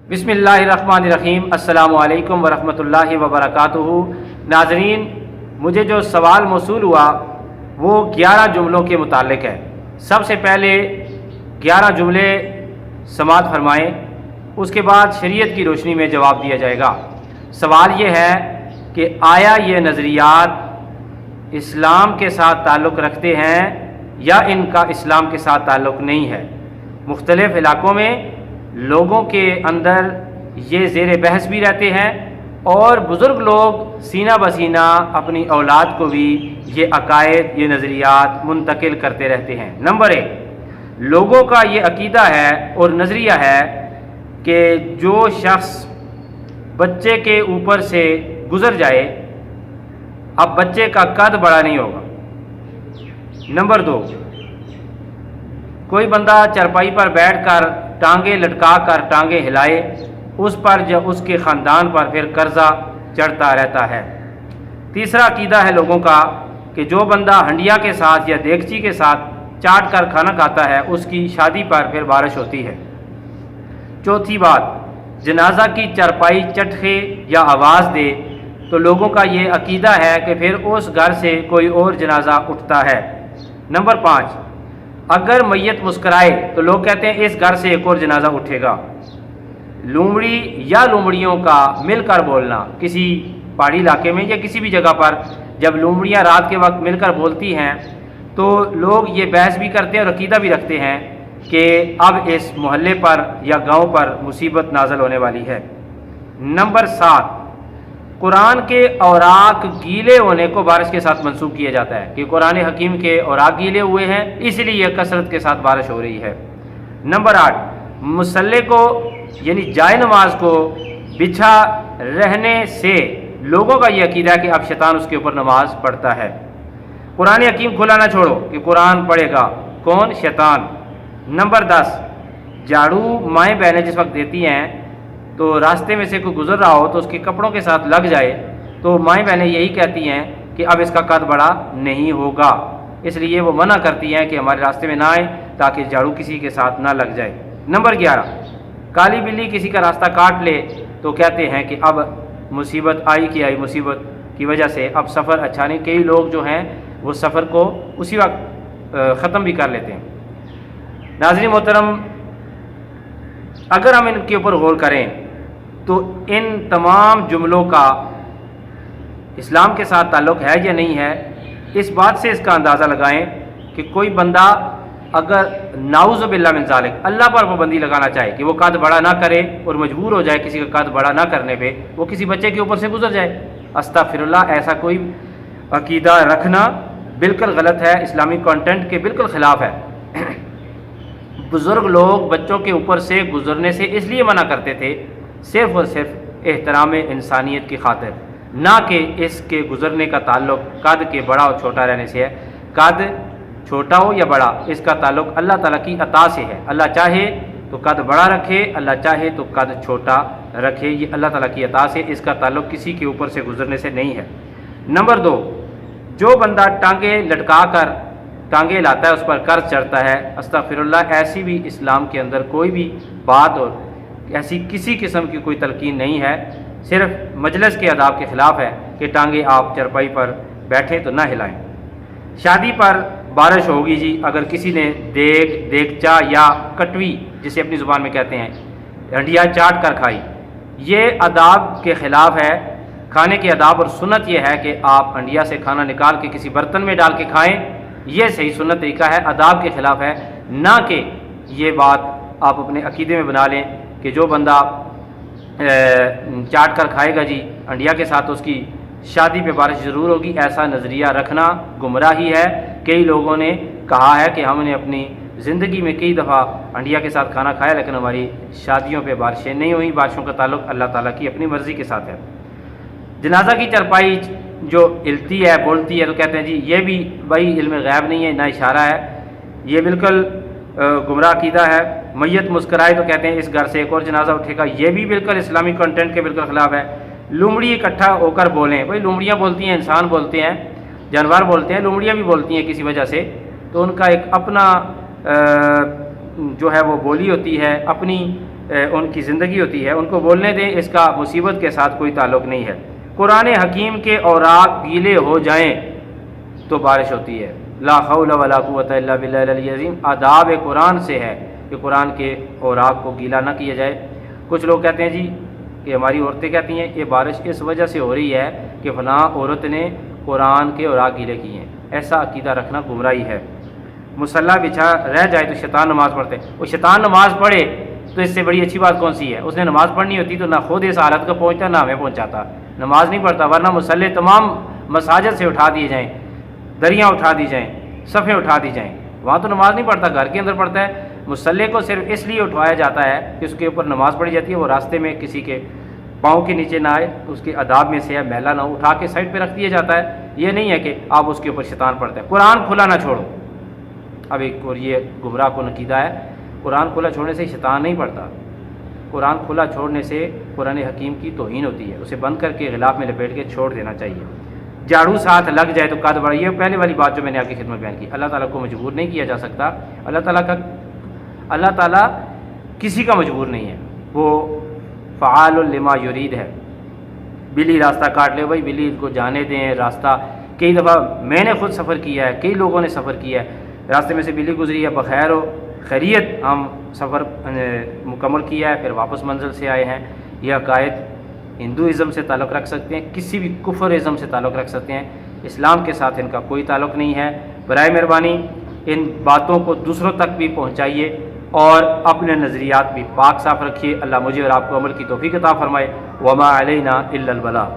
بسم اللہ الرحمن الرحیم۔ السلام علیکم ورحمۃ اللہ وبرکاتہ۔ ناظرین، مجھے جو سوال موصول ہوا وہ 11 جملوں کے متعلق ہے۔ سب سے پہلے 11 جملے سماعت فرمائیں، اس کے بعد شریعت کی روشنی میں جواب دیا جائے گا۔ سوال یہ ہے کہ آیا یہ نظریات اسلام کے ساتھ تعلق رکھتے ہیں یا ان کا اسلام کے ساتھ تعلق نہیں ہے؟ مختلف علاقوں میں لوگوں کے اندر یہ زیر بحث بھی رہتے ہیں اور بزرگ لوگ سینہ بسینہ اپنی اولاد کو بھی یہ عقائد، یہ نظریات منتقل کرتے رہتے ہیں۔ نمبر 1، لوگوں کا یہ عقیدہ ہے اور نظریہ ہے کہ جو شخص بچے کے اوپر سے گزر جائے اب بچے کا قد بڑا نہیں ہوگا۔ نمبر 2، کوئی بندہ چرپائی پر بیٹھ کر ٹانگیں لٹکا کر ٹانگیں ہلائے، اس پر جب اس کے خاندان پر پھر قرضہ چڑھتا رہتا ہے۔ تیسرا عقیدہ ہے لوگوں کا کہ جو بندہ ہنڈیا کے ساتھ یا دیگچی کے ساتھ چاٹ کر کھانا کھاتا ہے اس کی شادی پر پھر بارش ہوتی ہے۔ چوتھی بات، جنازہ کی چرپائی چٹخے یا آواز دے تو لوگوں کا یہ عقیدہ ہے کہ پھر اس گھر سے کوئی اور جنازہ اٹھتا ہے۔ نمبر 5، اگر میت مسکرائے تو لوگ کہتے ہیں اس گھر سے ایک اور جنازہ اٹھے گا۔ لومڑی یا لومڑیوں کا مل کر بولنا، کسی پہاڑی علاقے میں یا کسی بھی جگہ پر جب لومڑیاں رات کے وقت مل کر بولتی ہیں تو لوگ یہ بحث بھی کرتے ہیں اور عقیدہ بھی رکھتے ہیں کہ اب اس محلے پر یا گاؤں پر مصیبت نازل ہونے والی ہے۔ نمبر 7، قرآن کے اوراق گیلے ہونے کو بارش کے ساتھ منسوب کیا جاتا ہے کہ قرآن حکیم کے اوراق گیلے ہوئے ہیں اس لیے کثرت کے ساتھ بارش ہو رہی ہے۔ نمبر 8، مصلی کو یعنی جائے نماز کو بچھا رہنے سے لوگوں کا یہ عقیدہ ہے کہ اب شیطان اس کے اوپر نماز پڑھتا ہے۔ قرآن حکیم کھلا نہ چھوڑو کہ قرآن پڑھے گا کون؟ شیطان۔ نمبر 10، جھاڑو مائیں بہنیں جس وقت دیتی ہیں تو راستے میں سے کوئی گزر رہا ہو تو اس کے کپڑوں کے ساتھ لگ جائے تو مائیں بہنیں یہی کہتی ہیں کہ اب اس کا قد بڑا نہیں ہوگا، اس لیے وہ منع کرتی ہیں کہ ہمارے راستے میں نہ آئے تاکہ جھاڑو کسی کے ساتھ نہ لگ جائے۔ نمبر 11، کالی بلی کسی کا راستہ کاٹ لے تو کہتے ہیں کہ اب مصیبت آئی کی آئی، مصیبت کی وجہ سے اب سفر اچھا نہیں۔ کئی لوگ جو ہیں وہ سفر کو اسی وقت ختم بھی کر لیتے ہیں۔ ناظرین محترم، اگر ہم ان کے اوپر غور کریں تو ان تمام جملوں کا اسلام کے ساتھ تعلق ہے یا نہیں ہے، اس بات سے اس کا اندازہ لگائیں کہ کوئی بندہ اگر نعوذ باللہ من ذالک اللہ پر پابندی لگانا چاہے کہ وہ قد بڑا نہ کرے اور مجبور ہو جائے کسی کا قد بڑا نہ کرنے پہ، وہ کسی بچے کے اوپر سے گزر جائے، استغفر اللہ، ایسا کوئی عقیدہ رکھنا بالکل غلط ہے، اسلامی کانٹینٹ کے بالکل خلاف ہے۔ بزرگ لوگ بچوں کے اوپر سے گزرنے سے اس لیے منع کرتے تھے صرف اور صرف احترام انسانیت کی خاطر، نہ کہ اس کے گزرنے کا تعلق قد کے بڑا اور چھوٹا رہنے سے ہے۔ قد چھوٹا ہو یا بڑا، اس کا تعلق اللہ تعالیٰ کی عطا سے ہے۔ اللہ چاہے تو قد بڑا رکھے، اللہ چاہے تو قد چھوٹا رکھے، یہ اللہ تعالیٰ کی عطا سے، اس کا تعلق کسی کے اوپر سے گزرنے سے نہیں ہے۔ نمبر 2، جو بندہ ٹانگیں لٹکا کر ٹانگیں لاتا ہے اس پر قرض چڑھتا ہے، استغفر اللہ، ایسی بھی اسلام کے اندر کوئی بھی بات اور ایسی کسی قسم کی کوئی تلقین نہیں ہے، صرف مجلس کے آداب کے خلاف ہے کہ ٹانگیں آپ چرپائی پر بیٹھیں تو نہ ہلائیں۔ شادی پر بارش ہوگی جی اگر کسی نے دیگچا یا کٹوی جسے اپنی زبان میں کہتے ہیں ہنڈیا چاٹ کر کھائی، یہ آداب کے خلاف ہے۔ کھانے کے آداب اور سنت یہ ہے کہ آپ ہنڈیا سے کھانا نکال کے کسی برتن میں ڈال کے کھائیں، یہ صحیح سنت طریقہ ہے، آداب کے خلاف ہے، نہ کہ یہ بات آپ اپنے عقیدے میں بنا لیں کہ جو بندہ چاٹ کر کھائے گا جی انڈیا کے ساتھ اس کی شادی پہ بارش ضرور ہوگی۔ ایسا نظریہ رکھنا گمراہی ہے۔ کئی لوگوں نے کہا ہے کہ ہم نے اپنی زندگی میں کئی دفعہ انڈیا کے ساتھ کھانا کھایا لیکن ہماری شادیوں پہ بارشیں نہیں ہوئیں۔ بارشوں کا تعلق اللہ تعالیٰ کی اپنی مرضی کے ساتھ ہے۔ جنازہ کی چرپائی جو ہلتی ہے بولتی ہے تو کہتے ہیں جی یہ بھی بھائی علم غیب نہیں ہے، نہ اشارہ ہے، یہ بالکل گمراہ عقیدہ ہے۔ میت مسکرائے تو کہتے ہیں اس گھر سے ایک اور جنازہ اٹھے گا، یہ بھی بالکل اسلامی کنٹینٹ کے بالکل خلاف ہے۔ لومڑی اکٹھا ہو کر بولیں، بھائی لومڑیاں بولتی ہیں، انسان بولتے ہیں، جانور بولتے ہیں، لومڑیاں بھی بولتی ہیں کسی وجہ سے، تو ان کا ایک اپنا جو ہے وہ بولی ہوتی ہے، اپنی ان کی زندگی ہوتی ہے، ان کو بولنے دیں، اس کا مصیبت کے ساتھ کوئی تعلق نہیں ہے۔ قرآن حکیم کے اوراق گیلے ہو جائیں تو بارش ہوتی ہے۔ لا حول ولا قوت الا باللہ العلی العظیم، آداب قرآن سے ہے کہ قرآن کے اوراق کو گیلا نہ کیا جائے۔ کچھ لوگ کہتے ہیں جی کہ ہماری عورتیں کہتی ہیں کہ بارش اس وجہ سے ہو رہی ہے کہ فلاں عورت نے قرآن کے اوراق گیلے کیے ہیں، ایسا عقیدہ رکھنا گمراہی ہے۔ مصلی بچھا رہ جائے تو شیطان نماز پڑھتے ہیں، وہ شیطان نماز پڑھے تو اس سے بڑی اچھی بات کون سی ہے؟ اس نے نماز پڑھنی ہوتی تو نہ خود اس حالت کو پہنچتا نہ ہمیں پہنچاتا، نماز نہیں پڑھتا، ورنہ مصلی تمام مساجد سے اٹھا دیے جائیں، دریاں اٹھا دی جائیں، صفیں اٹھا دی جائیں، وہاں تو نماز نہیں پڑھتا، گھر کے اندر پڑھتا ہے۔ مصلی کو صرف اس لیے اٹھوایا جاتا ہے کہ اس کے اوپر نماز پڑھی جاتی ہے، وہ راستے میں کسی کے پاؤں کے نیچے نہ آئے، اس کے آداب میں سے ہے میلا نہ ہو، اٹھا کے سائڈ پہ رکھ دیا جاتا ہے۔ یہ نہیں ہے کہ آپ اس کے اوپر شیطان پڑھتے ہیں۔ قرآن کھلا نہ چھوڑو، اب ایک اور یہ گمراہ کن عقیدہ ہے، قرآن کھلا چھوڑنے سے شیطان نہیں پڑھتا، قرآن کھلا چھوڑنے سے قرآن حکیم کی توہین ہوتی ہے، اسے بند کر کے غلاف میں لپیٹ کے چھوڑ دینا چاہیے۔ جھاڑو ساتھ لگ جائے تو قد بڑھ، یہ پہلے والی بات جو میں نے آپ کی خدمت بیان کی۔ اللہ تعالیٰ کو مجبور نہیں کیا جا سکتا، اللہ تعالیٰ کسی کا مجبور نہیں ہے، وہ فعال لما یرید ہے۔ بلی راستہ کاٹ لے بھائی، بلی کو جانے دیں راستہ۔ کئی دفعہ میں نے خود سفر کیا ہے، کئی لوگوں نے سفر کیا ہے، راستے میں سے بلی گزری ہے، بخیر و خیریت ہم سفر مکمل کیا ہے، پھر واپس منزل سے آئے ہیں۔ یہ عقائد ہندوازم سے تعلق رکھ سکتے ہیں، کسی بھی کفرازم سے تعلق رکھ سکتے ہیں، اسلام کے ساتھ ان کا کوئی تعلق نہیں ہے۔ برائے مہربانی ان باتوں کو دوسروں تک بھی پہنچائیے اور اپنے نظریات بھی پاک صاف رکھیے۔ اللہ مجھے اور آپ کو عمل کی توفیق عطا فرمائے۔ وما علینا الا البلاغ۔